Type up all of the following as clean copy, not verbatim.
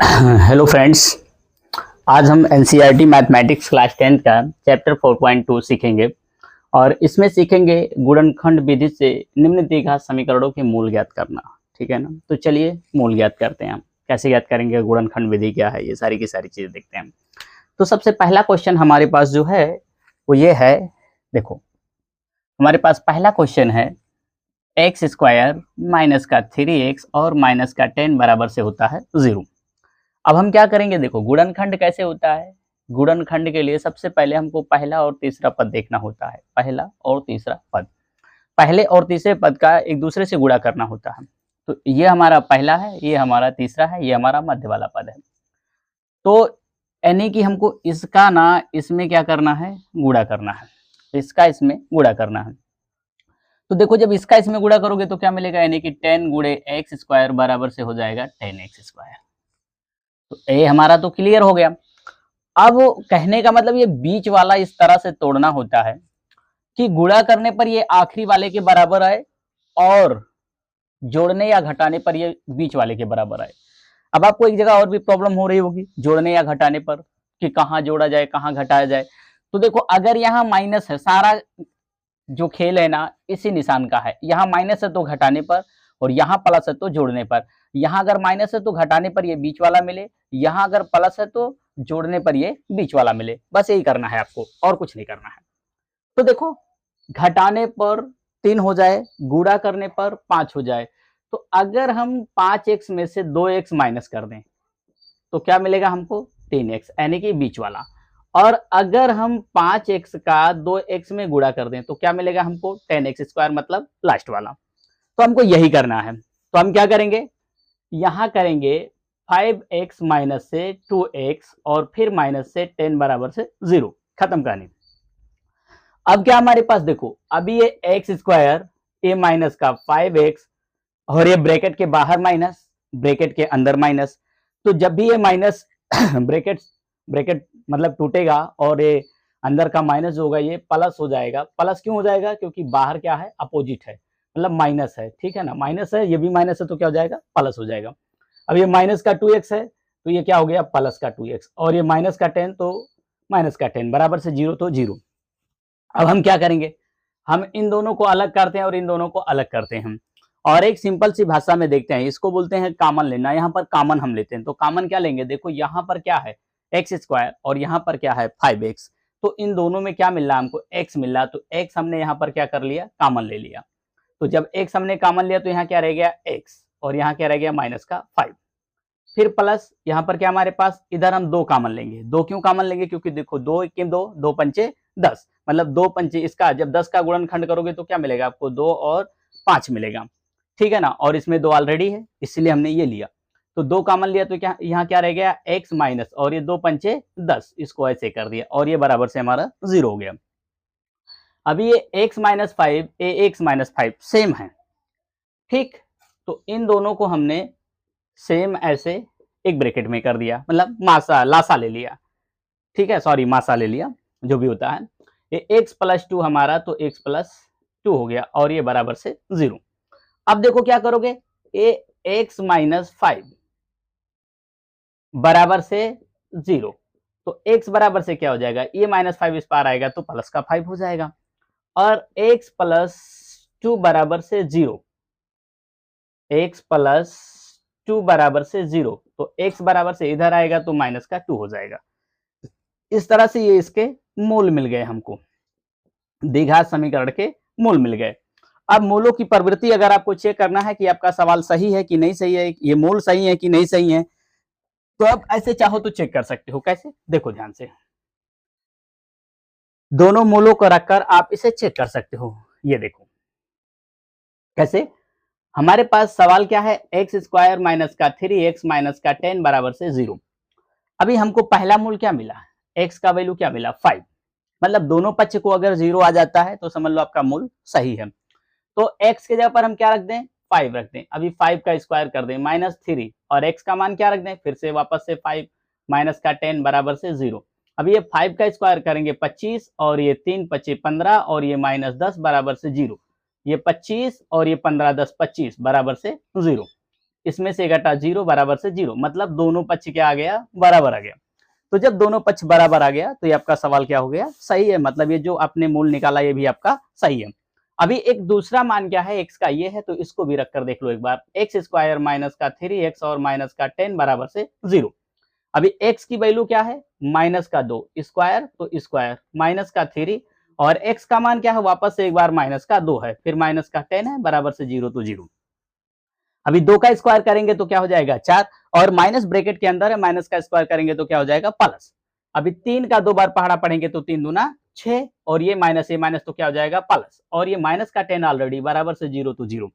Hello friends, आज हम NCERT mathematics class 10 का चैप्टर 4.2 सीखेंगे और इसमें सीखेंगे गुणनखंड विधि से निम्न द्विघात समीकरणों के मूल ज्ञात करना। ठीक है ना। तो चलिए मूल ज्ञात करते हैं। हम कैसे ज्ञात करेंगे, गुणनखंड विधि क्या है, ये सारी की सारी चीज़ देखते हैं। तो सबसे पहला क्वेश्चन हमारे पास जो है वो ये है। देखो, हमारे पास पहला क्वेश्चन है एक्स स्क्वायर माइनस का 3x और माइनस का 10 बराबर से होता है 0। अब हम क्या करेंगे, देखो गुणनखंड कैसे होता है। गुणनखंड के लिए सबसे पहले हमको पहला और तीसरा पद देखना होता है। पहला और तीसरा पद, पहले और तीसरे पद का एक दूसरे से गुणा करना होता है। तो ये हमारा पहला है, ये हमारा तीसरा है, ये हमारा मध्य वाला पद है। तो यानी कि हमको इसका ना इसमें क्या करना है, गुणा करना है। इसका इसमें गुणा करना है। तो देखो, जब इसका इसमें गुणा करोगे तो क्या मिलेगा, यानी कि 10 गुणे एक्स स्क्वायर बराबर से हो जाएगा 10x स्क्वायर। तो ए हमारा तो क्लियर हो गया। अब कहने का मतलब ये बीच वाला इस तरह से तोड़ना होता है कि गुणा करने पर ये आखिरी वाले के बराबर आए और जोड़ने या घटाने पर ये बीच वाले के बराबर आए। अब आपको एक जगह और भी प्रॉब्लम हो रही होगी जोड़ने या घटाने पर कि कहाँ जोड़ा जाए कहाँ घटाया जाए। तो देखो, अगर यहाँ माइनस है, सारा जो खेल है ना इसी निशान का है। यहाँ माइनस है तो घटाने पर, और यहाँ प्लस है तो जोड़ने पर। यहाँ अगर माइनस है तो घटाने पर ये बीच वाला मिले, यहाँ अगर प्लस है तो जोड़ने पर ये बीच वाला मिले। बस यही करना है आपको, और कुछ नहीं करना है। तो देखो, घटाने पर 3 हो जाए, गुणा करने पर 5 हो जाए। तो अगर हम 5x में से 2x माइनस कर दें तो क्या मिलेगा हमको, 3x, यानी कि बीच वाला। और अगर हम 5x का 2x में गुणा कर दें तो क्या मिलेगा हमको, 10x स्क्वायर, मतलब लास्ट वाला। तो हमको यही करना है। तो हम क्या करेंगे, यहां करेंगे 5x माइनस से 2x और फिर माइनस से 10 बराबर से 0, खत्म कहानी। अब क्या हमारे पास, देखो अभी ये एक्स स्क्वायर, ये माइनस का 5x और ये ब्रैकेट के बाहर माइनस, ब्रैकेट के अंदर माइनस। तो जब भी ये माइनस ब्रैकेट ब्रैकेट मतलब टूटेगा और ये अंदर का माइनस जो होगा ये प्लस हो जाएगा। प्लस क्यों हो जाएगा, क्योंकि बाहर क्या है, अपोजिट है, मतलब माइनस है। ठीक है ना, माइनस है, ये भी माइनस है, तो क्या हो जाएगा, प्लस हो जाएगा। अब ये माइनस का 2x है तो ये क्या हो गया, प्लस का 2x, और ये माइनस का 10 तो माइनस का 10 बराबर से 0, तो 0। अब हम क्या करेंगे, हम इन दोनों को अलग करते हैं और इन दोनों को अलग करते हैं और एक सिंपल सी भाषा में देखते हैं। इसको बोलते हैं कॉमन लेना। यहाँ पर कॉमन हम लेते हैं, तो कॉमन क्या लेंगे, देखो यहाँ पर क्या है, एक्स स्क्वायर, और यहाँ पर क्या है, 5x। तो इन दोनों में क्या मिल रहा है हमको, x मिल रहा है। तो x हमने यहाँ पर क्या कर लिया, कॉमन ले लिया। तो जब x हमने कॉमन लिया तो यहाँ क्या रह गया, x, और यहाँ क्या रह गया, माइनस का 5। फिर प्लस, यहाँ पर क्या हमारे पास, इधर हम 2 कॉमन लेंगे। 2 क्यों कॉमन लेंगे, क्योंकि देखो 2 के 2, 2 पंचे 10, मतलब 2 पंचे, इसका जब 10 का गुणनखंड करोगे तो क्या मिलेगा आपको, 2 और 5 मिलेगा। ठीक है ना, और इसमें 2 ऑलरेडी है इसलिए हमने ये लिया। तो 2 कॉमन लिया तो क्या यहाँ क्या रह गया, x माइनस, और ये 2 पंचे 10, इसको ऐसे कर दिया और ये बराबर से हमारा 0 हो गया। अभी ये x माइनस 5, ये x माइनस 5 सेम है। ठीक, तो इन दोनों को हमने सेम ऐसे एक ब्रैकेट में कर दिया, मतलब मासा लासा ले लिया। ठीक है, सॉरी मासा ले लिया, जो भी होता है। ये x प्लस 2 हमारा, तो x प्लस 2 हो गया और ये बराबर से 0। अब देखो क्या करोगे, ये x माइनस 5 बराबर से 0। तो x बराबर से क्या हो जाएगा, ये माइनस 5 इस पार आएगा तो प्लस का 5 हो जाएगा। और x प्लस 2 बराबर से 0, x प्लस 2 बराबर से 0, तो x बराबर से इधर आएगा तो माइनस का 2 हो जाएगा। इस तरह से ये इसके मूल मिल गए हमको, द्विघात समीकरण के मूल मिल गए। अब मूलों की प्रवृत्ति अगर आपको चेक करना है कि आपका सवाल सही है कि नहीं सही है, ये मूल सही है कि नहीं सही है, तो आप ऐसे चाहो तो चेक कर सकते हो। कैसे, देखो ध्यान से, दोनों मूलों को रखकर आप इसे चेक कर सकते हो। ये देखो कैसे, हमारे पास सवाल क्या है, एक्स स्क्वायर माइनस का 3x माइनस का 10 बराबर से 0। अभी हमको पहला मूल क्या मिला, x का वैल्यू क्या मिला, 5, मतलब दोनों पक्ष को अगर 0 आ जाता है तो समझ लो आपका मूल सही है। तो x के जगह पर हम क्या रख दें, 5 रख दें। अभी 5 का स्क्वायर कर दें, माइनस 3, और x का मान क्या रख दें, फिर से वापस से 5 माइनस का 10 बराबर से 0। अभी ये 5 का स्क्वायर करेंगे 25, और ये 3 पच्चे 15, और ये माइनस 10 बराबर से 0। ये 25 और ये 15 10 25 बराबर से 0। इसमें से घटा 0 बराबर से 0, मतलब दोनों पक्ष क्या आ गया, बराबर आ गया। तो जब दोनों पक्ष बराबर आ गया तो ये आपका सवाल क्या हो गया, सही है, मतलब ये जो आपने मूल निकाला ये भी आपका सही है। अभी एक दूसरा मान क्या है, x का ये है, तो इसको भी रखकर देख लो एक बार, एक्स स्क्वायर माइनस का 3x और माइनस का 10 बराबर से 0। अभी x की वैल्यू क्या है, माइनस का 2 स्क्वायर, तो स्क्वायर माइनस का 3, और x का मान क्या है, वापस से एक बार माइनस का 2 है, फिर माइनस का 10 है, बराबर से 0, तो 0। अभी 2 का स्क्वायर करेंगे तो क्या हो जाएगा 4, और माइनस ब्रैकेट के अंदर है, माइनस का स्क्वायर करेंगे तो क्या हो जाएगा प्लस। अभी 3 का 2 बार पहाड़ा पढ़ेंगे तो 3 दूना 6, और ये माइनस तो क्या हो जाएगा प्लस, और ये माइनस का 10 ऑलरेडी बराबर से 0, तो 0।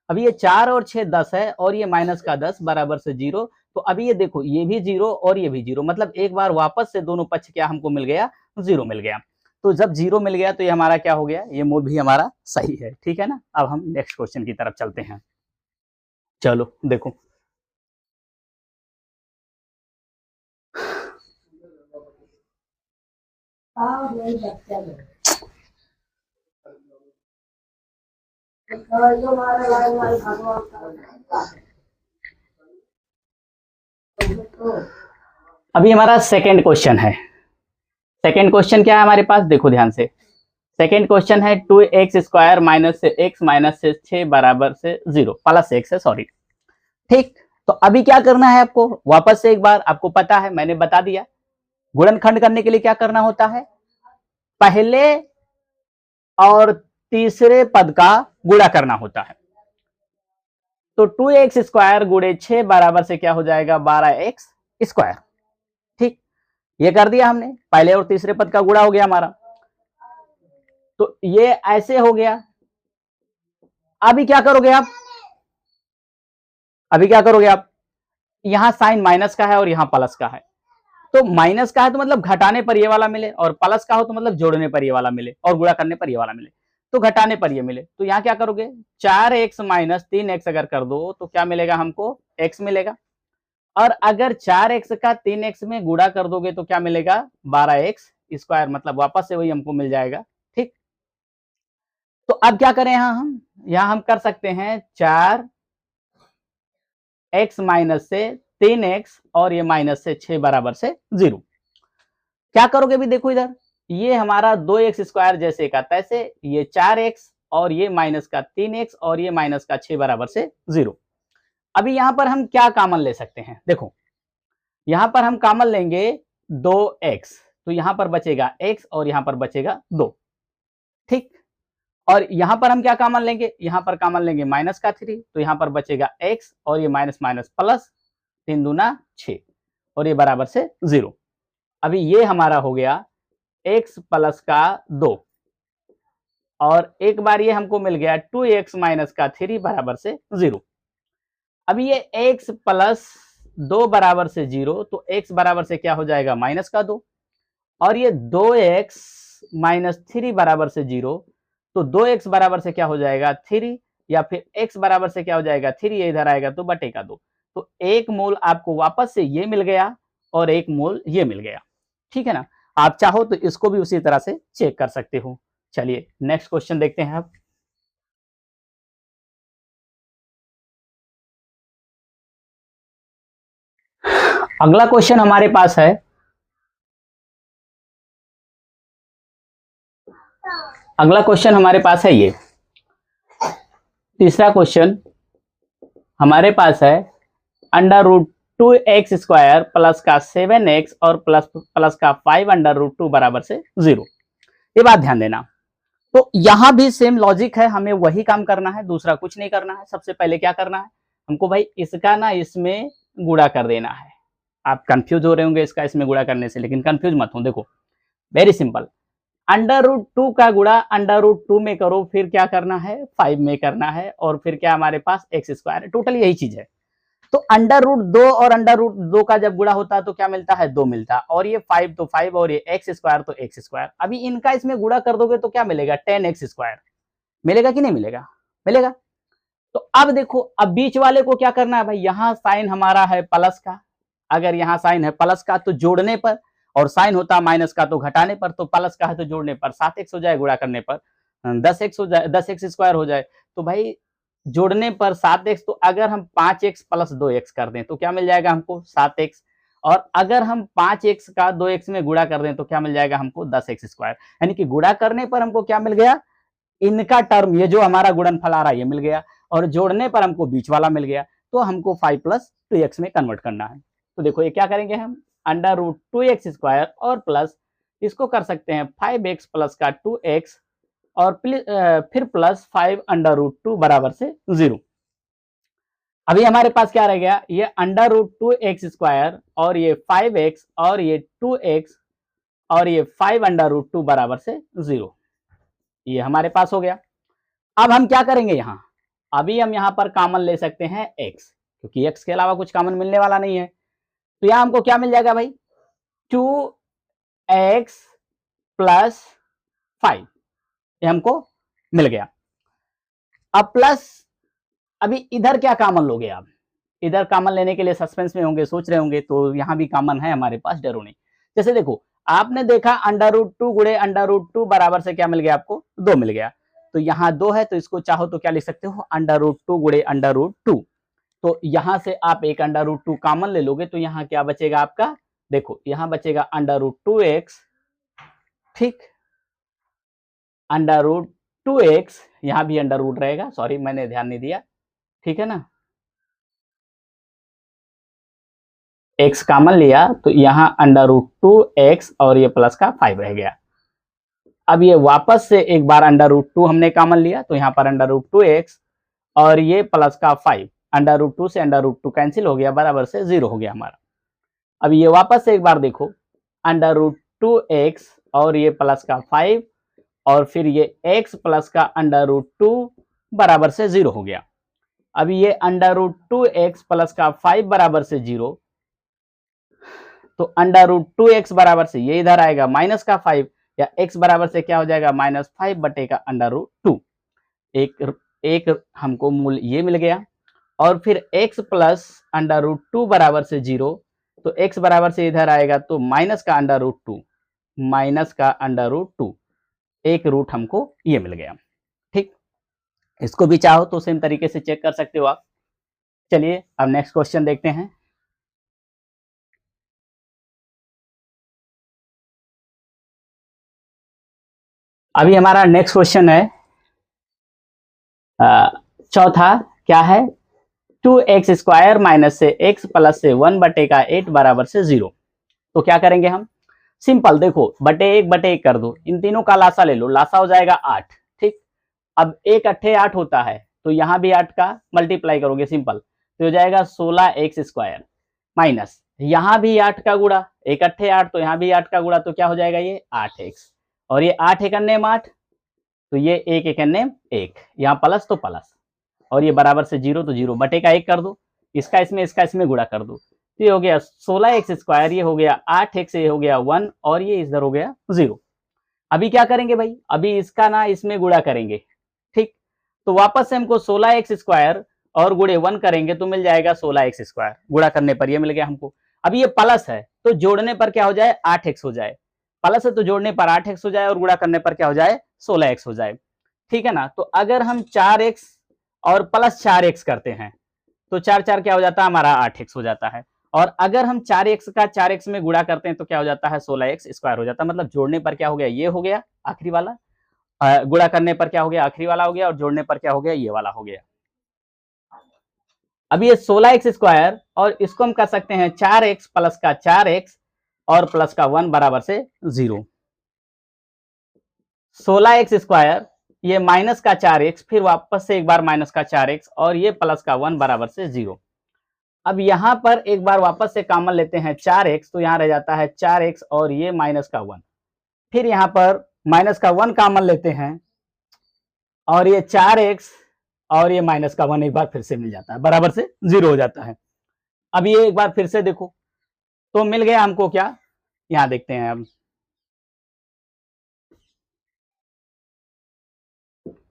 अभी ये 4 और 6 10 है, और ये माइनस का 10 बराबर से 0। तो अभी ये देखो, ये भी 0 और ये भी 0, मतलब एक बार वापस से दोनों पक्ष क्या हमको मिल गया, 0 मिल गया। तो जब 0 मिल गया तो ये हमारा क्या हो गया, ये मूल भी हमारा सही है, ठीक है ना। अब हम नेक्स्ट क्वेश्चन की तरफ चलते हैं। चलो देखो, अभी हमारा सेकेंड क्वेश्चन है। सेकेंड क्वेश्चन क्या है हमारे पास, देखो ध्यान से। सेकेंड क्वेश्चन है 2x स्क्वायर माइनस से x माइनस से 6 बराबर से 0 प्लस x है, सॉरी, ठीक। तो अभी क्या करना है आपको, वापस से एक बार, आपको पता है मैंने बता दिया, गुणनखंड करने के लिए क्या करना होता है, पहले और तीसरे पद का गुणा करना होता है। तो 2x स्क्वायर गुणे 6 बराबर से क्या हो जाएगा, 12x स्क्वायर, ठीक। ये कर दिया हमने, पहले और तीसरे पद का गुणा हो गया हमारा, तो ये ऐसे हो गया। अभी क्या करोगे आप, अभी क्या करोगे आप, यहां साइन माइनस का है और यहां प्लस का है, तो माइनस का है तो मतलब घटाने पर ये वाला मिले, और प्लस का हो तो मतलब जोड़ने पर ये वाला मिले, और गुणा करने पर ये वाला मिले, तो घटाने पर ये मिले। तो यहाँ क्या करोगे, 4x माइनस 3x अगर कर दो तो क्या मिलेगा हमको, x मिलेगा। और अगर 4x का 3x में गुणा कर दोगे तो क्या मिलेगा, 12x स्क्वायर, मतलब वापस से वही हमको मिल जाएगा, ठीक। तो अब क्या करें, यहाँ हम कर सकते हैं 4x माइनस से 3x और ये माइनस से 6 बराबर से 0। क्या करोगे, भी देखो इधर, ये हमारा 2x स्क्वायर जैसे का तैसे, ये 4x और ये माइनस का 3x और ये माइनस का 6 बराबर से 0। अभी यहां पर हम क्या कॉमन ले सकते हैं, देखो यहां पर हम कॉमन लेंगे 2x, तो यहां पर बचेगा x और यहां पर बचेगा 2, ठीक। और यहां पर हम क्या कॉमन लेंगे, यहां पर कॉमन लेंगे माइनस का 3, तो यहां पर बचेगा x और ये माइनस माइनस प्लस, 3 दूना 6 और ये बराबर से 0। अभी ये हमारा हो गया x प्लस का 2, और एक बार ये हमको मिल गया 2x माइनस का 3 बराबर से 0। अभी ये x प्लस 2 बराबर से 0, तो x बराबर से क्या हो जाएगा, माइनस का 2, और ये 2x माइनस 3 बराबर से 0, तो 2x बराबर से क्या हो जाएगा 3, या फिर x बराबर से क्या हो जाएगा 3, ये इधर आएगा तो बटेगा 2। तो एक मोल आपको वापस से ये मिल गया और एक मोल ये मिल गया, ठीक है ना। आप चाहो तो इसको भी उसी तरह से चेक कर सकते हो। चलिए नेक्स्ट क्वेश्चन देखते हैं आप। अगला क्वेश्चन हमारे पास है, अगला क्वेश्चन हमारे पास है ये तीसरा क्वेश्चन हमारे पास है, under root 2x square plus का 7x और प्लस का 5 अंडर रूट 2 बराबर से 0। ये बात ध्यान देना। तो यहां भी सेम लॉजिक है, हमें वही काम करना है, दूसरा कुछ नहीं करना है। सबसे पहले क्या करना है हमको, भाई इसका ना इसमें गुणा कर देना है। आप कंफ्यूज हो रहे होंगे इसका इसमें गुणा करने से, लेकिन कंफ्यूज मत हो, देखो वेरी सिंपल, अंडर रूट 2 का गुणा अंडर रूट 2 में करो, फिर क्या करना है 5 में करना है, और फिर क्या हमारे पास x स्क्वायर है, टोटल यही चीज है। तो अंडर रूट 2 और अंडर रूट 2 का जब गुणा होता है तो क्या मिलता है, 2 मिलता है, और ये 5 तो 5 और ये x स्क्वायर तो x स्क्वायर। अभी इनका इसमें गुणा कर दोगे तो क्या मिलेगा, 10x स्क्वायर मिलेगा कि नहीं मिलेगा, मिलेगा। तो अब देखो, अब बीच वाले को क्या करना है भाई, यहाँ साइन हमारा है प्लस का, अगर यहाँ साइन है प्लस का तो जोड़ने पर, और साइन होता है माइनस का तो घटाने पर, तो प्लस का है तो जोड़ने पर 7x हो जाए, गुणा करने पर 10x हो जाए, 10x स्क्वायर हो जाए। तो भाई जोड़ने पर 7x, तो अगर हम 5x प्लस 2x कर दें तो क्या मिल जाएगा हमको 7x, और अगर हम 5x का 2x में गुणा कर दें तो क्या मिल जाएगा हमको 10x स्क्वायर। यानी कि गुणा करने पर हमको क्या मिल गया, इनका टर्म, ये जो हमारा गुणनफल आ रहा है ये मिल गया, और जोड़ने पर हमको बीच वाला मिल गया, तो हमको 5 प्लस 2x में कन्वर्ट करना है। तो देखो ये क्या करेंगे हम, अंडर रूट 2x स्क्वायर और प्लस इसको कर सकते हैं 5x प्लस का 2x, और फिर प्लस 5 अंडर रूट 2 बराबर से 0। अभी हमारे पास क्या रह गया, ये अंडर रूट 2x स्क्वायर और ये 5x और ये 2x और ये 5 अंडर रूट 2 बराबर से 0, ये हमारे पास हो गया। अब हम क्या करेंगे यहाँ, अभी हम यहाँ पर कॉमन ले सकते हैं x, क्योंकि x के अलावा कुछ कॉमन मिलने वाला नहीं है। तो यहाँ हमको क्या मिल जाएगा भाई, 2x प्लस 5, ये हमको मिल गया। अब प्लस, अभी इधर क्या कॉमन लोगे आप, इधर कॉमन लेने के लिए सस्पेंस में होंगे, सोच रहे होंगे, तो यहाँ भी कॉमन है हमारे पास, डरो नहीं। जैसे देखो आपने देखा अंडर रूट 2 गुणे अंडर रूट 2 बराबर से क्या मिल गया आपको, 2 मिल गया। तो यहाँ 2 है तो इसको चाहो तो क्या लिख सकते हो, अंडर रूट 2 गुणे अंडर रूट 2। तो यहाँ से आप एक अंडर रूट 2 कॉमन ले लोगे तो यहाँ क्या बचेगा आपका, देखो यहाँ बचेगा अंडर रूट 2x, ठीक, अंडर रूट 2x, यहाँ भी अंडर रूट रहेगा, सॉरी मैंने ध्यान नहीं दिया, ठीक है ना, x कॉमन लिया तो यहाँ अंडर रूट 2x और ये प्लस का 5 रह गया। अब ये वापस से एक बार अंडर रूट 2 हमने कॉमन लिया तो यहाँ पर अंडर रूट 2x और ये प्लस का 5, अंडर रूट 2 से अंडर रूट 2 कैंसिल हो गया, बराबर से 0 हो गया हमारा। अब ये वापस से एक बार देखो, अंडर रूट 2x और ये प्लस का 5 और फिर ये x प्लस का अंडर रूट 2 बराबर से 0 हो गया। अब ये अंडर रूट 2x प्लस का 5 बराबर से 0, तो अंडर रूट 2x बराबर से ये इधर आएगा माइनस का 5, या x बराबर से क्या हो जाएगा -5 बटे का अंडर रूट 2। एक हमको मूल ये मिल गया, और फिर x प्लस अंडर रूट 2 बराबर से 0, तो x बराबर से इधर आएगा तो माइनस का अंडर रूट 2, माइनस का अंडर रूट 2, एक रूट हमको ये मिल गया, ठीक। इसको भी चाहो तो सेम तरीके से चेक कर सकते हो आप। चलिए अब नेक्स्ट क्वेश्चन देखते हैं। अभी हमारा नेक्स्ट क्वेश्चन है चौथा, क्या है, 2x स्क्वायर माइनस से x प्लस से 1 बटे का 8 बराबर से 0। तो क्या करेंगे हम, सिंपल, देखो बटे 1 बटे 1 कर दो, इन तीनों का लासा ले लो, लासा हो जाएगा 8, ठीक। अब 1 अट्ठे 8 होता है तो यहाँ भी 8 का मल्टीप्लाई करोगे सिंपल, तो हो जाएगा 16x स्क्वायर, माइनस यहाँ भी 8 का गुणा, 1 अट्ठे 8 तो यहाँ भी 8 का गुणा, तो क्या हो जाएगा ये 8x, और ये 8 एक अन्य 8, तो ये 1 एक अन्य 1, यहाँ प्लस तो प्लस, और ये बराबर से 0 तो 0 बटे का 1 कर दो, इसका इसमें गुणा कर दो, तो ये हो गया 16x स्क्वायर, ये हो गया 8x, ये हो गया 1 और ये इधर हो गया 0। अभी क्या करेंगे भाई, अभी इसका ना इसमें गुणा करेंगे, ठीक। तो वापस से हमको 16x स्क्वायर और गुणे 1 करेंगे तो मिल जाएगा 16x स्क्वायर, गुणा करने पर ये मिल गया हमको। अभी ये प्लस है तो जोड़ने पर क्या हो जाए 8x हो जाए, प्लस है तो जोड़ने पर 8x हो जाए और गुणा करने पर क्या हो जाए 16x हो जाए, ठीक है ना। तो अगर हम 4x और प्लस 4x करते हैं तो 4 4 क्या हो जाता है हमारा 8x हो जाता है, और अगर हम 4x का 4x में गुणा करते हैं तो क्या हो जाता है 16x स्क्वायर हो जाता है। मतलब जोड़ने पर क्या हो गया, ये हो गया आखिरी वाला, गुणा करने पर क्या हो गया आखिरी वाला हो गया, और जोड़ने पर क्या हो गया ये वाला हो गया। अब ये 16x स्क्वायर और इसको हम कर सकते हैं 4x प्लस का 4x और प्लस का 1 बराबर से 0। 16x स्क्वायर, ये माइनस का 4x, फिर वापस से एक बार माइनस का 4x और ये प्लस का 1 बराबर से 0। अब यहाँ पर एक बार वापस से कॉमन लेते हैं 4x, तो यहाँ रह जाता है 4x और ये माइनस का 1, फिर यहाँ पर माइनस का 1 कॉमन लेते हैं और ये 4x और ये माइनस का 1 एक बार फिर से मिल जाता है, बराबर से 0 हो जाता है। अब ये एक बार फिर से देखो तो मिल गया हमको क्या, यहाँ देखते हैं हम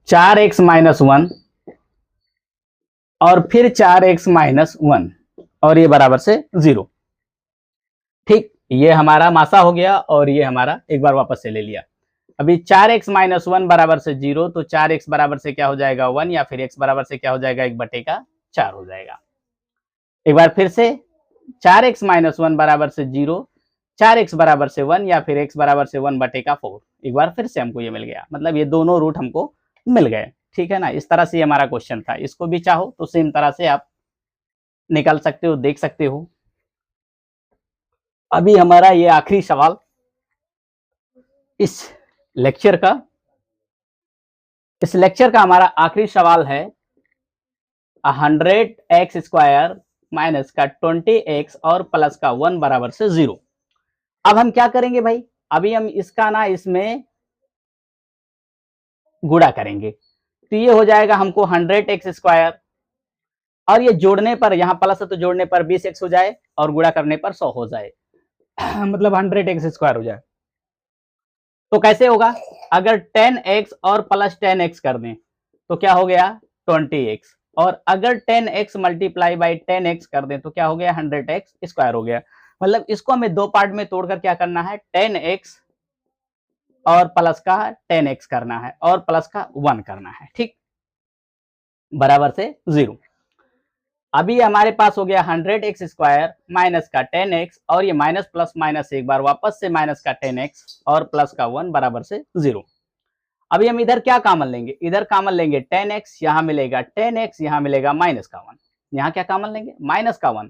4x माइनस 1 और फिर 4x माइनस 1 और ये बराबर से 0, ठीक। ये हमारा मासा हो गया और ये हमारा एक बार वापस से ले लिया। अभी 4x माइनस 1 बराबर से 0, तो 4x बराबर से क्या हो जाएगा 1, या फिर x बराबर से क्या हो जाएगा 1/4 हो जाएगा। एक बार फिर से 4x माइनस 1 बराबर से 0, 4x बराबर से 1, या फिर x बराबर से 1/4। एक बार फिर से हमको ये मिल गया, मतलब ये दोनों रूट हमको मिल गए। ठीक है ना, इस तरह से ये हमारा क्वेश्चन था। इसको भी चाहो तो सेम तरह से आप निकाल सकते हो, देख सकते हो। अभी हमारा ये आखिरी सवाल इस लेक्चर का हमारा आखिरी सवाल है 100x² माइनस का 20x और प्लस का 1 बराबर से 0। अब हम क्या करेंगे भाई, अभी हम इसका ना इसमें गुणा करेंगे, तो ये हो जाएगा हमको 100x² और ये जोड़ने पर, यहाँ प्लस है तो जोड़ने पर 20x हो जाए और गुणा करने पर 100 हो जाए मतलब 100x² हो जाए। तो कैसे होगा, अगर 10x और प्लस 10x कर दें तो क्या हो गया 20x, और अगर 10x मल्टीप्लाई बाई 10x कर दें तो क्या हो गया 100x² हो गया। मतलब इसको हमें दो पार्ट में तोड़कर क्या करना है, 10x और प्लस का 10x करना है और प्लस का 1 करना है, ठीक, बराबर से 0। अभी हमारे पास हो गया 100x² माइनस का 10x और ये माइनस प्लस माइनस एक बार वापस से माइनस का 10x और प्लस का 1 बराबर से 0। अभी हम इधर क्या कॉमन लेंगे, इधर कॉमन लेंगे 10x, यहाँ मिलेगा 10x, यहाँ मिलेगा माइनस का 1, यहाँ क्या कॉमन लेंगे माइनस का 1,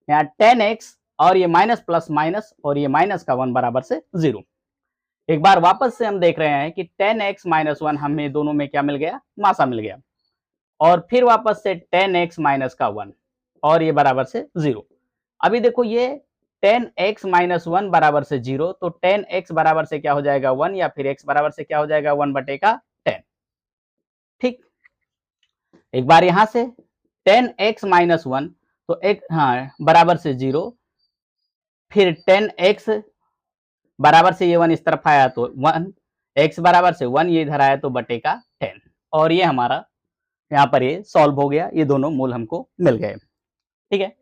यहाँ 10x और ये माइनस प्लस माइनस और ये माइनस का 1 बराबर से 0। एक बार वापस से हम देख रहे हैं कि 10x माइनस 1 हमें दोनों में क्या मिल गया, मासा मिल गया, और फिर वापस से 10x माइनस का 1 और ये बराबर से 0। अभी देखो ये 10x माइनस 1 बराबर से 0, तो 10x बराबर से क्या हो जाएगा 1, या फिर x बराबर से क्या हो जाएगा 1/10, ठीक। एक बार यहां से 10x माइनस 1 तो एक बराबर से 0, फिर 10x बराबर से ये 1 इस तरफ आया तो 1, x बराबर से 1 ये इधर आया तो /10, और ये हमारा यहाँ पर ये सॉल्व हो गया, ये दोनों मूल हमको मिल गए, ठीक है।